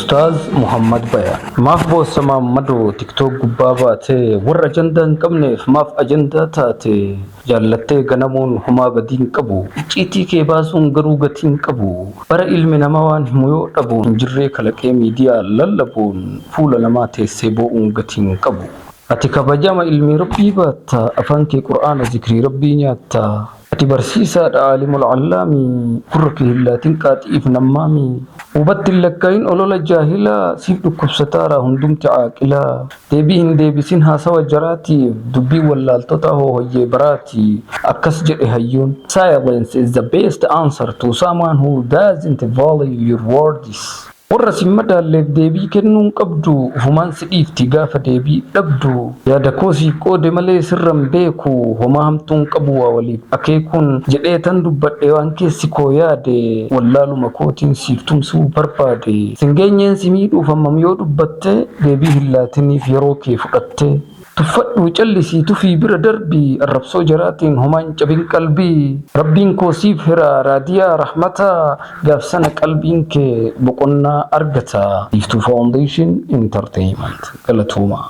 أستاذ محمد بيان ماف بو سما مدو تيك توك باباتي ور أجندان كمنف ماف أجندا تاتي جالتي غنمون هما بدين كبو إيتي كي باسون غروغتين كبو برا علم نموان هميو أبو جري كالكي ميديا للبون فول لماتي سيبو غتين كبو أتي كبجام علمي ربي باتا أفانكي قرآن ذكري ربي نياتا أتي برسيسا عالم العلامي كركي اللاتين كاتئف نمامي وبدل لكاين أولولا الجاهلة سيف كبستارا هندوم تعاقلا ديبين ديبسين هاسوا جراتي دبي ولا التطاهو هي براتي أكس جري هيون Silence is the best answer to someone who doesn't value your words warra simmada leef deebii kennuun qabdu humaan sidhiifti gaafa deebii dhabdu yaada koosii qoode malee sirran beeku homaa hamtuun qabu waa waliif akeekuun jedhee tan dubbadhe waan keessi koo yaade wallaaluma kootiin siif tumsuu barbaade singeenyeen si miidhuuf hammam yoo dubbatte deebii hin laatiniif yeroo kee fudhatte tuffadhu callisii tufii bira darbii arrabsoo jaraatiin homaan cabin qalbii rabbiin koo siif hira raadiyaa rahmataa gaafsana qalbiin kee boqonnaa argata. Iftuu Foundation Entertainment galatooma.